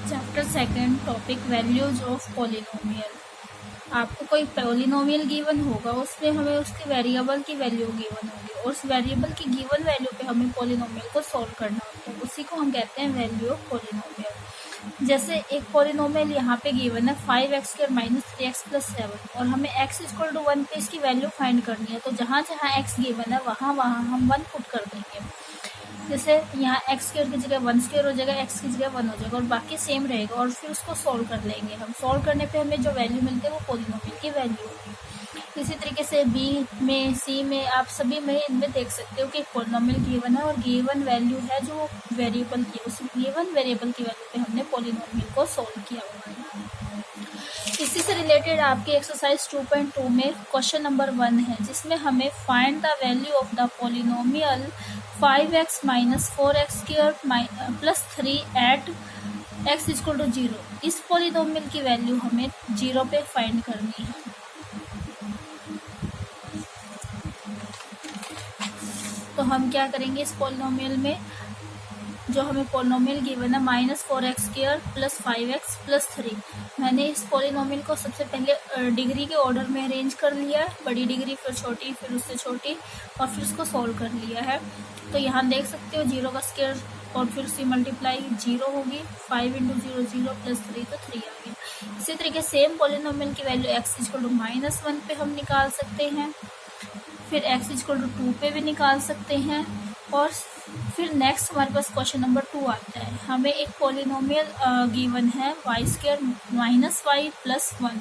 Chapter second topic values of polynomial. आपको कोई polynomial given होगा, उसमें हमें उसके वेरिएबल की वैल्यू गिवन होगी और उस वेरिएबल की गिवन वैल्यू पे हमें पॉलिनोमियल को सॉल्व करना होता है। उसी को हम कहते हैं वैल्यू ऑफ पॉलिनोमियल। जैसे एक पॉलिनोमियल यहाँ पे गिवन है 5x² - 3x + 7 और हमें x = 1 पे इसकी वैल्यू फाइंड करनी है। तो जहाँ जहाँ x गिवन है वहाँ वहाँ हम 1 पुट कर देंगे। जैसे यहाँ x² की जगह 1² हो जाएगा, x की जगह 1 हो जाएगा और बाकी सेम रहेगा और फिर उसको सॉल्व कर लेंगे। हम सॉल्व करने पे हमें जो वैल्यू मिलती है वो पॉलिनोमियल की वैल्यू होगी। इसी तरीके से b में, c में, आप सभी में इनमें देख सकते हो कि पॉलिनोमियल गिवन है और गिवन वैल्यू है जो वेरिएबल की, उस गिवन वेरिएबल की वैल्यू पे हमने पॉलिनोमियल को सॉल्व किया हुआ है। इसी से रिलेटेड आपके एक्सरसाइज 2.2 में क्वेश्चन नंबर 1 है, जिसमें हमें find the value of the polynomial 5x - 4x² + 3 at x = 0। इस पॉलिनोमियल की वैल्यू हमें 0 पे फाइंड करनी है। तो हम क्या करेंगे, इस पॉलिनोमियल में जो हमें पॉलिनोमियल गिवन है -4x² + 5x + 3, मैंने इस पॉलिनोमियल को सबसे पहले डिग्री के ऑर्डर में अरेंज कर लिया है, बड़ी डिग्री फिर छोटी फिर उससे छोटी, और फिर उसको सॉल्व कर लिया है। तो यहाँ देख सकते हो 0 का स्क्वायर और फिर उसकी मल्टीप्लाई 0 होगी, 5 × 0 0 + 3 तो 3 आ गया। इसी तरीके सेम पॉलिनोमियल की वैल्यू x = -1 पे हम निकाल सकते हैं, फिर x = 2 पे भी निकाल सकते हैं। और फिर नेक्स्ट हमारे पास क्वेश्चन नंबर 2 आता है। हमें एक पॉलिनोमियल गिवन है y² - y + 1।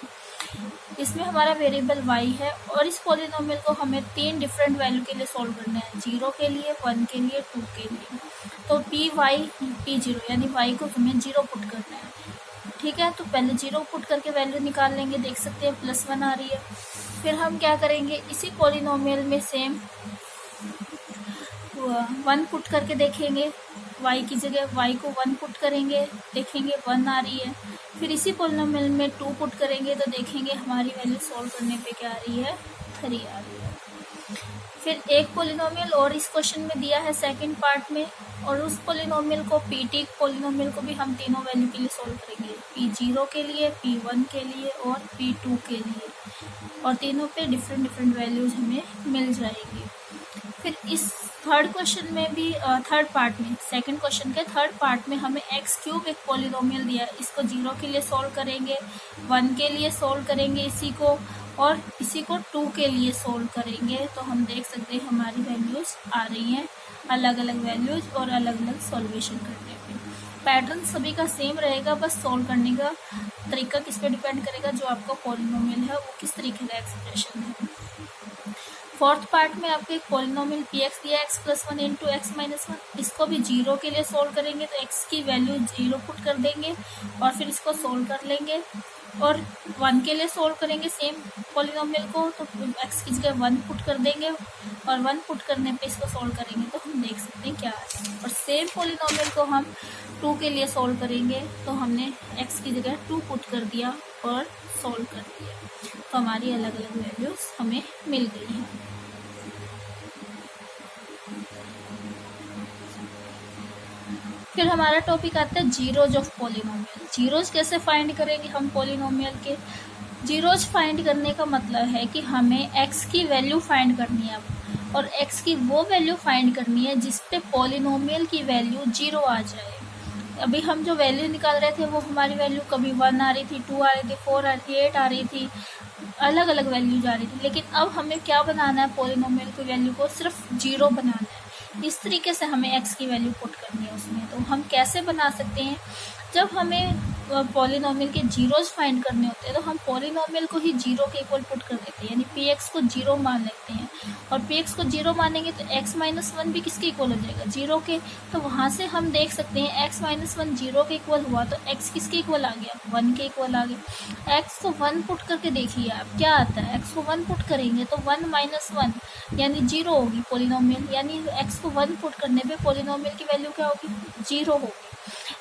इसमें हमारा वेरिएबल y है और इस पॉलिनोमियल को हमें 3 डिफरेंट वैल्यू के लिए सॉल्व करना है, 0 के लिए, 1 के लिए, 2 के लिए। तो p0 यानी y को हमें 0 पुट करना है। ठीक है, तो पहले 0 पुट करके वैल्यू निकाल लेंगे, देख सकते हैं +1 आ रही है। फिर हम क्या करेंगे, इसी पॉलिनोमियल में सेम 1 पुट करके देखेंगे, y की जगह y को 1 पुट करेंगे, देखेंगे 1 आ रही है। फिर इसी पॉलिनोमियल में 2 पुट करेंगे तो देखेंगे हमारी वैल्यू सॉल्व करने पे क्या आ रही है, 3 आ रही है। फिर एक पॉलिनोमियल और इस क्वेश्चन में दिया है सेकंड पार्ट में, और उस पॉलिनोमियल को p पॉलिनोमियल को भी हम तीनों वैल्यू के लिए सॉल्व करेंगे, p0 के लिए, p1 के लिए और p2 के लिए, और तीनों पे डिफरेंट वैल्यूज हमें मिल जाएगी। फिर इस थर्ड क्वेश्चन में भी थर्ड पार्ट में, सेकंड क्वेश्चन के थर्ड पार्ट में हमें x³ एक पॉलिनोमियल दिया है, इसको 0 के लिए सॉल्व करेंगे, 1 के लिए सॉल्व करेंगे इसी को, और इसी को 2 के लिए सॉल्व करेंगे। तो हम देख सकते हैं हमारी वैल्यूज आ रही हैं, अलग अलग वैल्यूज और अलग अलग सॉल्वेशन करने पे। पैटर्न सभी का सेम रहेगा, बस सॉल्व करने का तरीका किस पे डिपेंड करेगा, जो आपका पॉलिनोमियल है वो किस तरीके का एक्सप्रेशन है। फोर्थ पार्ट में आपको एक पॉलिनोमियल px दिया x + 1 × x - 1, इसको भी 0 के लिए सॉल्व करेंगे तो x की वैल्यू 0 पुट कर देंगे और फिर इसको सॉल्व कर लेंगे, और 1 के लिए सॉल्व करेंगे सेम पॉलिनोमियल को तो x की जगह 1 पुट कर देंगे और 1 पुट करने पे इसको सॉल्व करेंगे तो हम देख सकते हैं क्या है। और सेम पॉलिनोमियल को हम 2 के लिए सॉल्व करेंगे तो हमने x की जगह 2 पुट कर दिया और सॉल्व कर दिया, तो हमारी अलग अलग वैल्यूज हमें मिल गई हैं। फिर हमारा टॉपिक आता है जीरोज ऑफ पॉलिनोमियल। जीरोज कैसे फाइंड करेंगे हम पॉलिनोमियल के? जीरोज फाइंड करने का मतलब है कि हमें x की वैल्यू फाइंड करनी है और x की वो वैल्यू फाइंड करनी है जिस पे पॉलिनोमियल की वैल्यू 0 आ जाए। अभी हम जो वैल्यू निकाल रहे थे वो हमारी वैल्यू कभी 1 आ रही थी, 2 आ रही थी, 4 आ रही थी, 8 आ रही थी, अलग अलग वैल्यूज आ रही थी। लेकिन अब हमें क्या बनाना है, पॉलिनोमियल की वैल्यू को सिर्फ 0 बनाना है। इस तरीके से हमें x की वैल्यू पुट करनी है उसमें। तो हम कैसे बना सकते हैं, जब हमें पॉलिनोमियल के जीरोज फाइंड करने होते हैं तो हम पॉलिनोमियल को ही 0 के इक्वल पुट कर देते हैं, यानी px को 0 मान लेते हैं, और px को 0 मानेंगे तो x - 1 भी किसके इक्वल हो जाएगा, 0 के। तो वहाँ से हम देख सकते हैं x - 1 0 के इक्वल हुआ तो x किसके इक्वल आ गया, 1 के इक्वल आ गया। x को 1 पुट करके देखिए आप क्या आता है, x को 1 पुट करेंगे तो 1 - 1 यानी 0 होगी पॉलिनोमियल, यानी x को 1 पुट करने पे पॉलिनोमियल की वैल्यू क्या होगी, 0 होगी।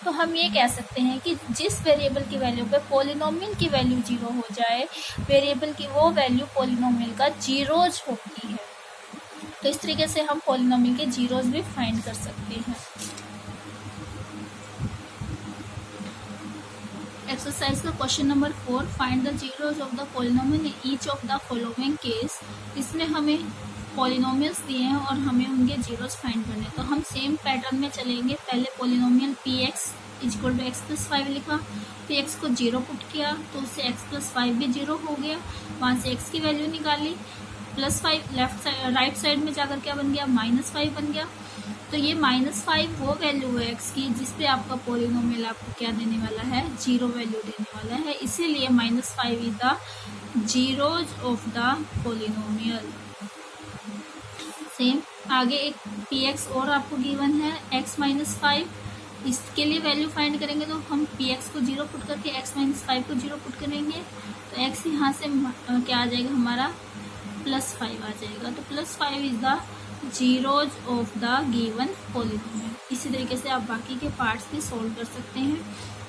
तो हम ये कह सकते हैं कि जिस वेरिएबल की वैल्यू पे पॉलिनोमियल की वैल्यू 0 हो जाए, वेरिएबल की वो वैल्यू पॉलिनोमियल का जीरोज होती है। तो इस तरीके से हम पॉलिनोमियल के जीरोज भी फाइंड कर सकते हैं। एक्सरसाइज का question number 4, find the zeros of the polynomial in each of the following case. इसमें हमें पॉलिनोमियल्स दिए हैं और हमें उनके जीरोज फाइंड करने हैं। तो हम सेम पैटर्न में चलेंगे। पहले polynomial P X equal to X plus 5 लिखा, फिर एक्स को 0 पुट किया तो उससे एक्स प्लस 5 भी 0 हो गया। वहाँ से एक्स की वैल्यू निकाली, plus 5 left side right side में जाकर क्या बन गया, -5 बन गया। तो ये -5 वो वैल्यू है एक्स की जिसपे आपका पॉलिनोमियल आपको क्या देने वाला है, 0 वैल्यू देने वाला है। इसीलिए -5 is the zeros of the polynomial. Same आगे एक पी एक्स और आपको गिवन है x -5। इसके लिए वैल्यू फाइंड करेंगे तो हम पी एक्स को 0 पुट करके x -5 को 0 पुट करेंगे तो x यहाँ से क्या आ जाएगा हमारा, +5 आ जाएगा। तो +5 is the zeros of the given polynomial. इसी तरीके से आप बाकी के पार्ट्स भी सोल्व कर सकते हैं,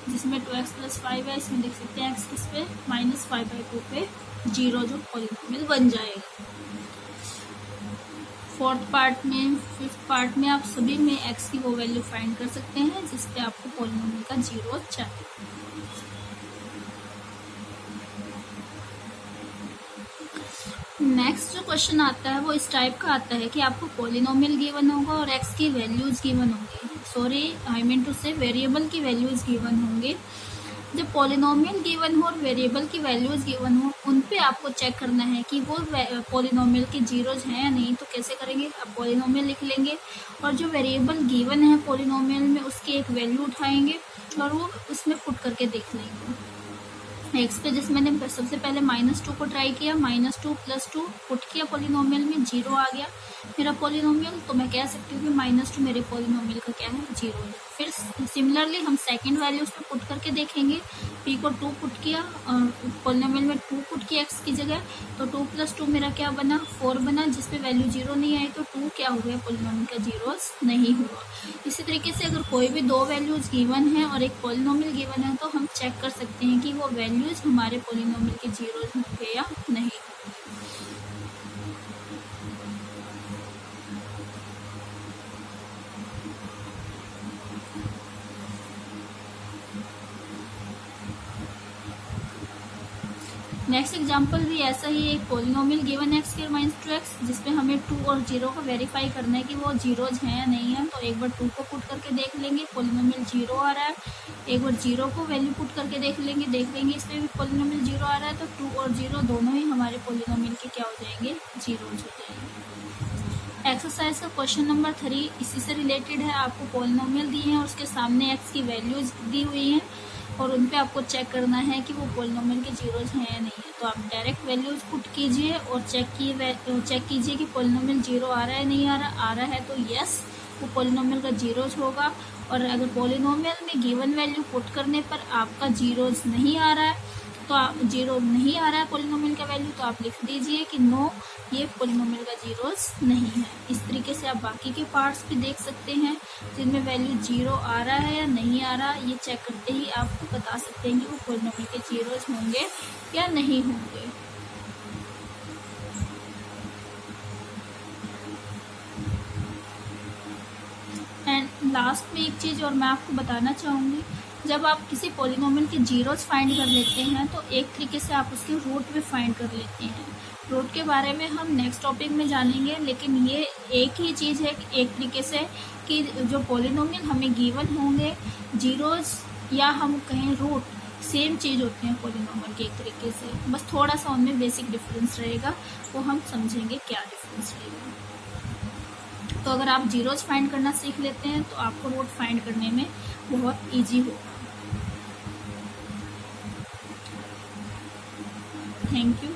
जिसमें 2x + 5 है। इसमें देख सकते हैं x किस पे, -5/2 पे जीरोज ऑफ पॉलिनोमियल बन जाएगा। फोर्थ पार्ट में, फिफ्थ पार्ट में आप सभी में x की वो वैल्यू फाइंड कर सकते हैं जिस पे आपको पॉलिनोमियल का जीरो चाहिए। नेक्स्ट जो क्वेश्चन आता है वो इस टाइप का आता है कि आपको पॉलिनोमियल गिवन होगा और x की वैल्यूज गिवन होंगे, सॉरी आई मीन टू से वेरिएबल की वैल्यूज गिवन होंगे। जब पॉलिनोमियल गिवन हो और वेरिएबल की वैल्यूज गिवन हो, उन पे आपको चेक करना है कि वो पॉलिनोमियल के जीरोज हैं या नहीं। तो कैसे करेंगे, आप पॉलिनोमियल लिख लेंगे और जो वेरिएबल गिवन है पॉलिनोमियल में उसकी एक वैल्यू उठाएंगे और वो उसमें पुट करके देख लेंगे। एक्स पे जैसे मैंने सबसे पहले -2 को ट्राई किया, -2 + 2 पुट किया पॉलिनोमियल में, 0 आ गया मेरा पॉलिनोमियल। तो मैं कह सकती हूँ कि -2 मेरे पॉलिनोमियल का क्या है, 0 है। फिर सिमिलरली हम सेकंड वैल्यू उसमें पुट करके देखेंगे। p को 2 पुट किया और पॉलिनोमियल में 2 पुट किया x की जगह, तो 2 + 2 मेरा क्या बना, 4 बना, जिसपे वैल्यू 0 नहीं आई तो 2 क्या हो गया, पॉलिनोमियल का जीरोस नहीं हुआ। इसी तरीके से अगर कोई भी दो वैल्यूज गिवन है और एक पॉलिनोमियल गिवन है तो हम चेक कर सकते हैं कि वो वैल्यूज हमारे पॉलिनोमियल के जीरोज होंगे या नहीं। नेक्स्ट एग्जांपल भी ऐसा ही, एक पॉलिनोमियल गिवन x के -2x जिसपे हमें 2 और 0 को वेरीफाई करना है कि वो जीरोज हैं या नहीं है। तो एक बार 2 को पुट करके देख लेंगे, पॉलिनोमियल 0 आ रहा है। एक बार 0 को वैल्यू पुट करके देख लेंगे इसमें भी पॉलिनोमियल 0 आ रहा है। तो 2 और 0 दोनों ही हमारे पॉलिनोमियल के क्या हो जाएंगे, जीरोज हो जाएंगे। एक्सरसाइज का क्वेश्चन नंबर 3 इसी से रिलेटेड है। आपको पॉलिनोमियल दिए हैं और उसके सामने x की वैल्यूज दी हुई हैं और उन पे आपको चेक करना है कि वो पॉलिनोमियल के जीरोज हैं या नहीं है। तो आप डायरेक्ट वैल्यूज पुट कीजिए और चेक कीजिए कि पॉलिनोमियल 0 आ रहा है, नहीं आ रहा है तो यस वो पॉलिनोमियल का जीरोज होगा। और अगर पॉलिनोमियल में गिवन वैल्यू पुट करने पर आपका जीरोज नहीं आ रहा है, तो आप 0 नहीं आ रहा है पॉलिनोमियल का वैल्यू, तो आप लिख दीजिए कि नो, ये पॉलिनोमियल का जीरोज नहीं है। इस तरीके से आप बाकी के पार्ट्स भी देख सकते हैं जिनमें वैल्यू 0 आ रहा है या नहीं आ रहा। ये चेक करते ही आप बता सकते हैं कि वो पॉलिनोमियल के जीरोज होंगे या नहीं होंगे। एंड लास्ट में एक चीज़ और मैं आपको बताना चाहूँगी, जब आप किसी पॉलिनोमियल के जीरोज फाइंड कर लेते हैं तो एक तरीके से आप उसके रूट भी फाइंड कर लेते हैं। रूट के बारे में हम नेक्स्ट टॉपिक में जानेंगे, लेकिन ये एक ही चीज़ है एक तरीके से कि जो पॉलिनोमियल हमें गिवन होंगे, जीरोज या हम कहें रूट, सेम चीज़ होते हैं पॉलिनोमियल के एक तरीके से, बस थोड़ा सा उनमें बेसिक डिफरेंस रहेगा, वो हम समझेंगे क्या डिफरेंस रहेगा। तो अगर आप जीरोज फाइंड करना सीख लेते हैं तो आपको रूट फाइंड करने में बहुत ईजी होगा। Thank you.